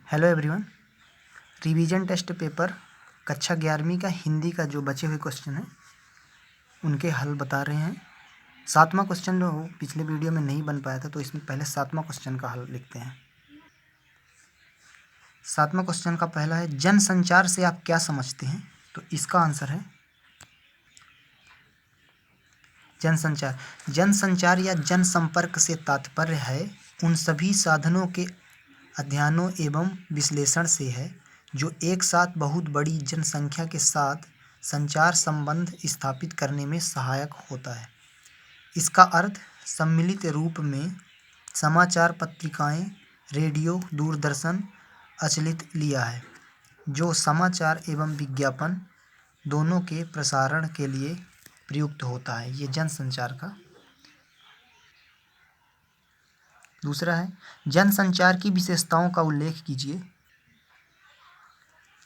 Hello everyone. Revision test paper कक्षा 11वीं का हिंदी का जो बचे हुए क्वेश्चन हैं उनके हल बता रहे हैं। 7वां क्वेश्चन जो पिछले वीडियो में नहीं बन पाया था, तो इसमें पहले 7वां क्वेश्चन का हल लिखते हैं। 7वां क्वेश्चन का पहला है, जनसंचार से आप क्या समझते हैं? तो इसका आंसर है जनसंचार। जनसंचार या जनसंपर्क से तात्पर्य है उन सभी साधनों के अध्ययनों एवं विश्लेषण से है जो एक साथ बहुत बड़ी जनसंख्या के साथ संचार संबंध स्थापित करने में सहायक होता है। इसका अर्थ सम्मिलित रूप में समाचार पत्रिकाएं, रेडियो, दूरदर्शन अचलित लिया है, जो समाचार एवं विज्ञापन दोनों के प्रसारण के लिए प्रयुक्त होता है। ये जनसंचार का। दूसरा है, जनसंचार की विशेषताओं का उल्लेख कीजिए।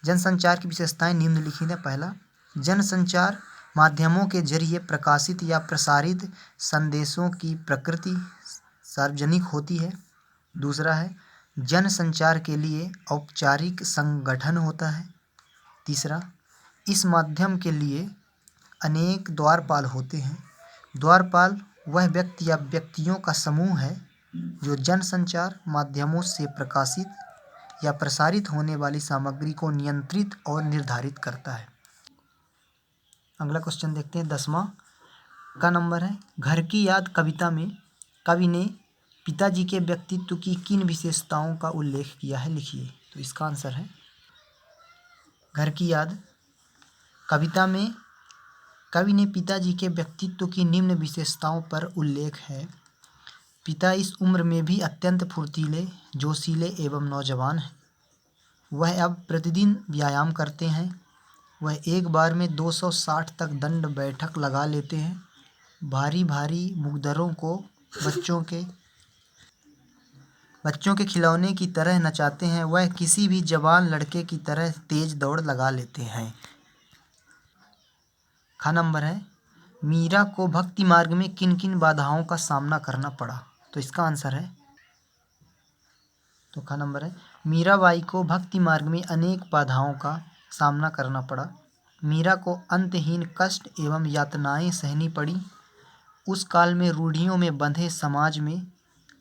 जनसंचार की विशेषताएं निम्नलिखित हैं। पहला, जनसंचार माध्यमों के जरिए प्रकाशित या प्रसारित संदेशों की प्रकृति सार्वजनिक होती है। दूसरा है, जनसंचार के लिए औपचारिक संगठन होता है। तीसरा, इस माध्यम के लिए अनेक द्वारपाल होते हैं। द्वारपाल वह व्यक्ति या व्यक्तियों का समूह है जो जनसंचार माध्यमों से प्रकाशित या प्रसारित होने वाली सामग्री को नियंत्रित और निर्धारित करता है। अगला क्वेश्चन देखते हैं। 10वां का नंबर है, घर की याद कविता में कवि ने पिताजी के व्यक्तित्व की किन विशेषताओं का उल्लेख किया है? लिखिए। तो इसका आंसर है, घर की याद कविता में कवि ने पिताजी के व्यक्तित्व की निम्न विशेषताओं पर उल्लेख है। पिता इस उम्र में भी अत्यंत फुर्तीले, जोशीले एवं नौजवान हैं। वह अब प्रतिदिन व्यायाम करते हैं। वह एक बार में 260 तक दंड बैठक लगा लेते हैं। भारी भारी मुकद्दरों को बच्चों के खिलौने की तरह नचाते हैं। वह किसी भी जवान लड़के की तरह तेज दौड़ लगा लेते हैं। खा नंबर है, मीरा को भक्ति मार्ग में किन किन बाधाओं का सामना करना पड़ा? तो इसका आंसर है, तो खा नंबर है, मीराबाई को भक्ति मार्ग में अनेक बाधाओं का सामना करना पड़ा। मीरा को अंतहीन कष्ट एवं यातनाएं सहनी पड़ी। उस काल में रूढ़ियों में बंधे समाज में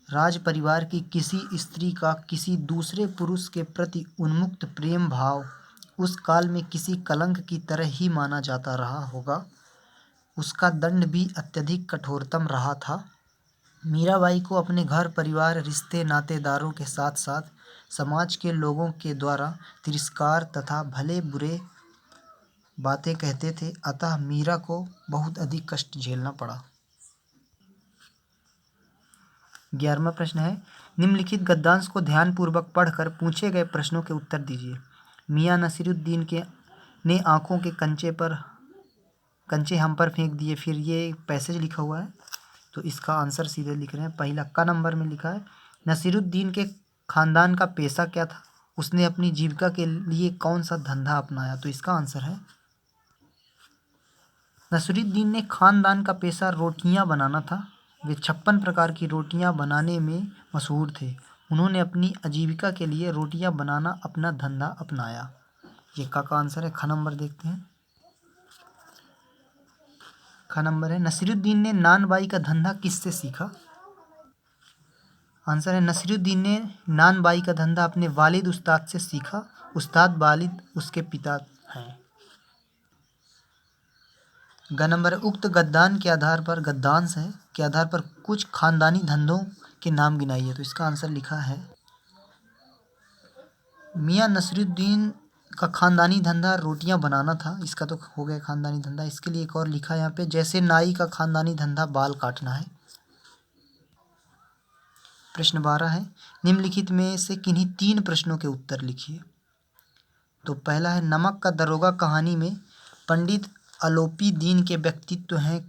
राज परिवार की किसी स्त्री का किसी दूसरे पुरुष के प्रति उन्मुक्त प्रेम भाव उस काल में किसी कलंक की तरह ही माना जाता रहा होगा। उसका दंड भी अत्यधिक कठोरतम रहा था। मीराबाई को अपने घर परिवार, रिश्ते नातेदारों के साथ साथ समाज के लोगों के द्वारा तिरस्कार तथा भले बुरे बातें कहते थे, अतः मीरा को बहुत अधिक कष्ट झेलना पड़ा। 11वां प्रश्न है, निम्नलिखित गद्यांश को ध्यानपूर्वक पढ़कर पूछे गए प्रश्नों के उत्तर दीजिए। मियाँ नसीरुद्दीन ने आंखों के कंचे हम पर फेंक दिए। फिर ये पैसेज लिखा हुआ है, तो इसका आंसर सीधे लिख रहे हैं। पहला का नंबर में लिखा है, नसीरुद्दीन के खानदान का पेशा क्या था? उसने अपनी जीविका के लिए कौन सा धंधा अपनाया? तो इसका आंसर है, नसीरुद्दीन ने खानदान का पेशा रोटियां बनाना था। वे 56 प्रकार की रोटियां बनाने में मशहूर थे। उन्होंने अपनी आजीविका के लिए रोटियां बनाना अपना धंधा अपनाया। ये का आंसर है। ख नंबर देखते हैं। ख नंबर है, नसीरुद्दीन ने नानबाई का धंधा किससे सीखा? आंसर है, नसीरुद्दीन ने नानबाई का धंधा अपने वालिद उस्ताद से सीखा। उस्ताद वालिद उसके पिता हैं। ग नंबर है, उक्त गद्यांश के आधार पर कुछ खानदानी धंधों के नाम गिनाइए। तो इसका आंसर लिखा है, मियाँ नसीरुद्दीन का खानदानी धंधा रोटियां बनाना था। इसका तो हो गया खानदानी धंधा। इसके लिए एक और लिखा है यहाँ पे, जैसे नाई का खानदानी धंधा बाल काटना है। प्रश्न 12 है, निम्नलिखित में से किन्हीं 3 प्रश्नों के उत्तर लिखिए। तो पहला है, नमक का दरोगा कहानी में पंडित अलोपी दीन के व्यक्तित्व हैं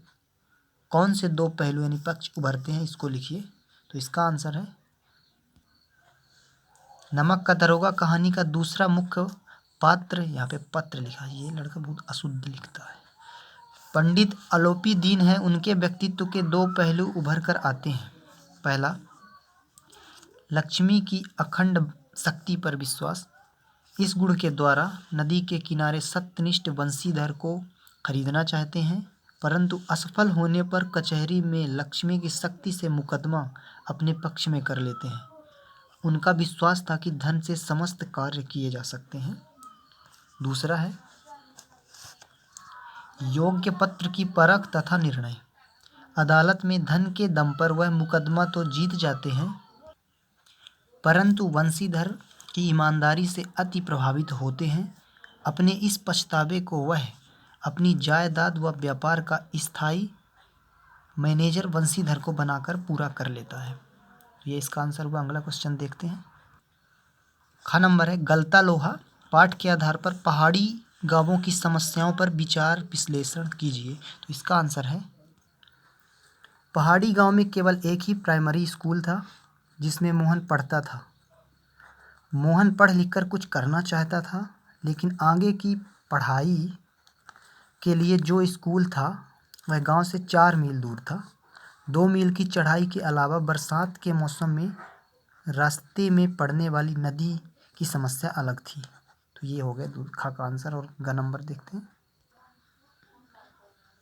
कौन से 2 पहलू यानी पक्ष उभरते हैं? इसको लिखिए। तो इसका आंसर है, नमक का दरोगा कहानी का दूसरा मुख्य पात्र, यहाँ पे पत्र लिखा है, ये लड़का बहुत अशुद्ध लिखता है, पंडित अलोपी दीन है। उनके व्यक्तित्व के 2 पहलू उभर कर आते हैं। पहला, लक्ष्मी की अखंड शक्ति पर विश्वास। इस गुण के द्वारा नदी के किनारे सत्यनिष्ठ वंशीधर को खरीदना चाहते हैं, परंतु असफल होने पर कचहरी में लक्ष्मी की शक्ति से मुकदमा अपने पक्ष में कर लेते हैं। उनका विश्वास था कि धन से समस्त कार्य किए जा सकते हैं। दूसरा है योग्य पत्र की परख तथा निर्णय। अदालत में धन के दम पर वह मुकदमा तो जीत जाते हैं, परंतु वंशीधर की ईमानदारी से अति प्रभावित होते हैं। अपने इस पछतावे को वह अपनी जायदाद व व्यापार का स्थायी मैनेजर वंशीधर को बनाकर पूरा कर लेता है। ये इसका आंसर हुआ। अगला क्वेश्चन देखते हैं। ख नंबर है गलता लोहा। पाठ के आधार पर पहाड़ी गांवों की समस्याओं पर विचार विश्लेषण कीजिए। तो इसका आंसर है पहाड़ी गांव में केवल एक ही प्राइमरी स्कूल था जिसमें मोहन पढ़ता था। मोहन पढ़ लिख कर कुछ करना चाहता था, लेकिन आगे की पढ़ाई के लिए जो स्कूल था वह गांव से 4 मील दूर था। 2 मील की चढ़ाई के अलावा बरसात के मौसम में रास्ते में पड़ने वाली नदी की समस्या अलग थी। तो ये हो गया खा का आंसर। और ग नंबर देखते हैं।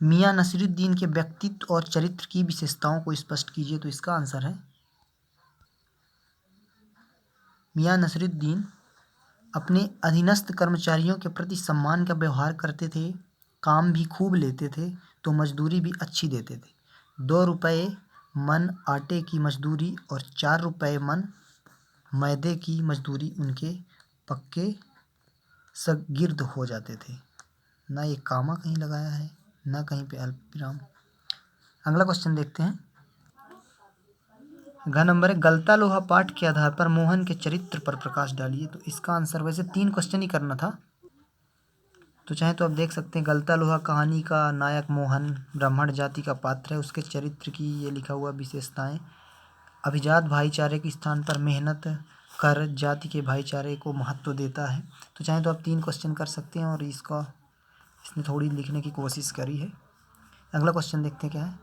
मियां नसीरुद्दीन के व्यक्तित्व और चरित्र की विशेषताओं को स्पष्ट कीजिए। तो इसका आंसर है मियां नसीरुद्दीन अपने अधीनस्थ कर्मचारियों के प्रति सम्मान का व्यवहार करते थे, काम भी खूब लेते थे, तो मजदूरी भी अच्छी देते थे। 2 रुपये मन आटे की मजदूरी और 4 रुपये मन मैदे की मजदूरी उनके पक्के शगिर्द हो जाते थे। ना ये कामा कहीं लगाया है, ना कहीं पे अल्प विराम। अगला क्वेश्चन देखते हैं। घ नंबर है गलता लोहा। पाठ के आधार पर मोहन के चरित्र पर प्रकाश डालिए। तो इसका आंसर, वैसे 3 क्वेश्चन ही करना था, तो चाहे तो आप देख सकते हैं। गलता लोहा कहानी का नायक मोहन ब्राह्मण जाति का पात्र है, उसके चरित्र की ये लिखा हुआ विशेषताएं। अभिजात भाईचारे के स्थान पर मेहनत कर जाति के भाईचारे को महत्व देता है। तो चाहे तो आप 3 क्वेश्चन कर सकते हैं, और इसने थोड़ी लिखने की कोशिश करी है। अगला क्वेश्चन देखते हैं क्या है।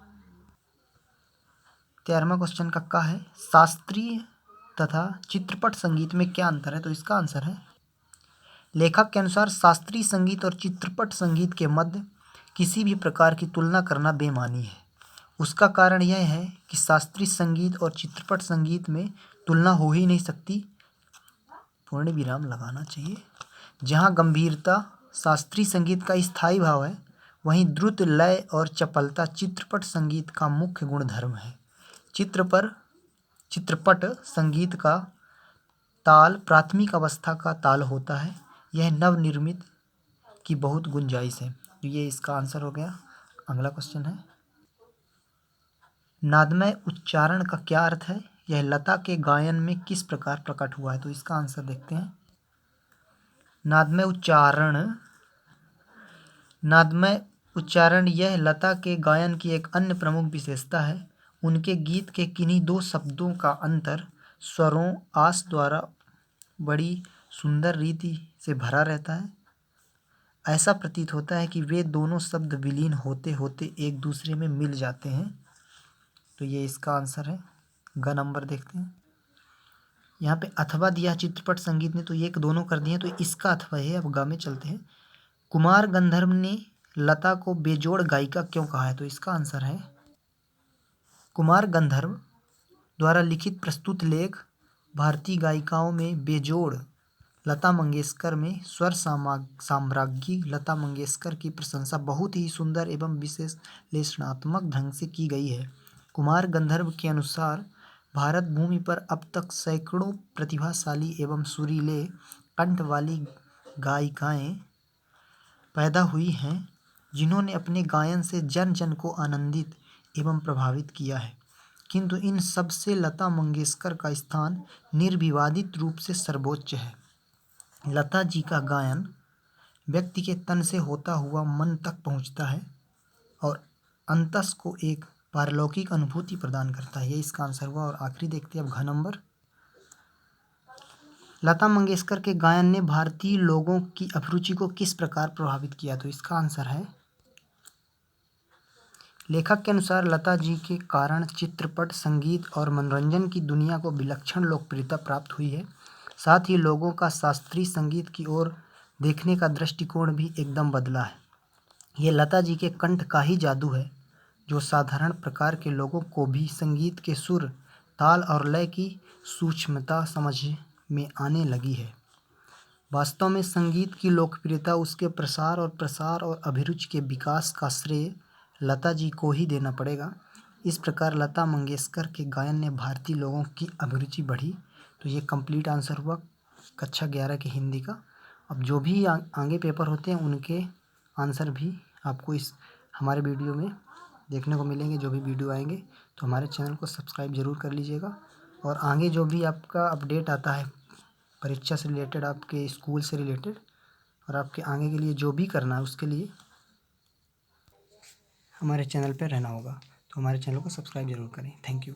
13वां क्वेश्चन का है शास्त्रीय तथा चित्रपट संगीत में क्या अंतर है। तो इसका आंसर है लेखक के अनुसार शास्त्रीय संगीत और चित्रपट संगीत के मध्य किसी भी प्रकार की तुलना करना बेमानी है। उसका कारण यह है कि शास्त्रीय संगीत और चित्रपट संगीत में तुलना हो ही नहीं सकती, पूर्ण विराम लगाना चाहिए। जहाँ गंभीरता शास्त्रीय संगीत का स्थायी भाव है, वहीं द्रुत लय और चपलता चित्रपट संगीत का मुख्य गुणधर्म है। चित्रपट संगीत का ताल प्राथमिक अवस्था का ताल होता है। यह नवनिर्मित की बहुत गुंजाइश है। तो ये इसका आंसर हो गया। अगला क्वेश्चन है नादमय उच्चारण का क्या अर्थ है। यह लता के गायन में किस प्रकार प्रकट हुआ है। तो इसका आंसर देखते हैं। नादमय उच्चारण यह लता के गायन की एक अन्य प्रमुख विशेषता है। उनके गीत के किन्हीं 2 शब्दों का अंतर स्वरों आस द्वारा बड़ी सुंदर रीति से भरा रहता है। ऐसा प्रतीत होता है कि वे दोनों शब्द विलीन होते होते एक दूसरे में मिल जाते हैं। तो ये इसका आंसर है। ग नंबर देखते हैं। यहाँ पे अथवा दिया चित्रपट संगीत ने, तो ये दोनों कर दिए, तो इसका अथवा है। अब ग में चलते हैं। कुमार गंधर्व ने लता को बेजोड़ गायिका क्यों कहा है। तो इसका आंसर है कुमार गंधर्व द्वारा लिखित प्रस्तुत लेख भारतीय गायिकाओं में बेजोड़ लता मंगेशकर में स्वर साम्राज्ञी लता मंगेशकर की प्रशंसा बहुत ही सुंदर एवं विश्लेषणात्मक ढंग से की गई है। कुमार गंधर्व के अनुसार भारत भूमि पर अब तक सैकड़ों प्रतिभाशाली एवं सुरीले कंठ वाली गायिकाएं पैदा हुई हैं, जिन्होंने अपने गायन से जन जन को आनंदित एवं प्रभावित किया है, किंतु इन सब से लता मंगेशकर का स्थान निर्विवादित रूप से सर्वोच्च है। लता जी का गायन व्यक्ति के तन से होता हुआ मन तक पहुंचता है और अंतस को एक पारलौकिक अनुभूति प्रदान करता है। ये इसका आंसर हुआ। और आखिरी देखते हैं अब घ नंबर। लता मंगेशकर के गायन ने भारतीय लोगों की अभिरुचि को किस प्रकार प्रभावित किया। तो इसका आंसर है लेखक के अनुसार लता जी के कारण चित्रपट संगीत और मनोरंजन की दुनिया को विलक्षण लोकप्रियता प्राप्त हुई है। साथ ही लोगों का शास्त्रीय संगीत की ओर देखने का दृष्टिकोण भी एकदम बदला है। ये लता जी के कंठ का ही जादू है जो साधारण प्रकार के लोगों को भी संगीत के सुर, ताल और लय की सूक्ष्मता समझ में आने लगी है। वास्तव में संगीत की लोकप्रियता उसके प्रसार और अभिरुचि के विकास का श्रेय लता जी को ही देना पड़ेगा। इस प्रकार लता मंगेशकर के गायन ने भारतीय लोगों की अभिरुचि बढ़ी। तो ये कंप्लीट आंसर हुआ कक्षा 11 की हिंदी का। अब जो भी आगे पेपर होते हैं उनके आंसर भी आपको इस हमारे वीडियो में देखने को मिलेंगे। जो भी वीडियो आएंगे तो हमारे चैनल को सब्सक्राइब ज़रूर कर लीजिएगा। और आगे जो भी आपका अपडेट आता है परीक्षा से रिलेटेड, आपके स्कूल से रिलेटेड और आपके आगे के लिए जो भी करना है उसके लिए हमारे चैनल पर रहना होगा। तो हमारे चैनल को सब्सक्राइब ज़रूर करें। Thank you.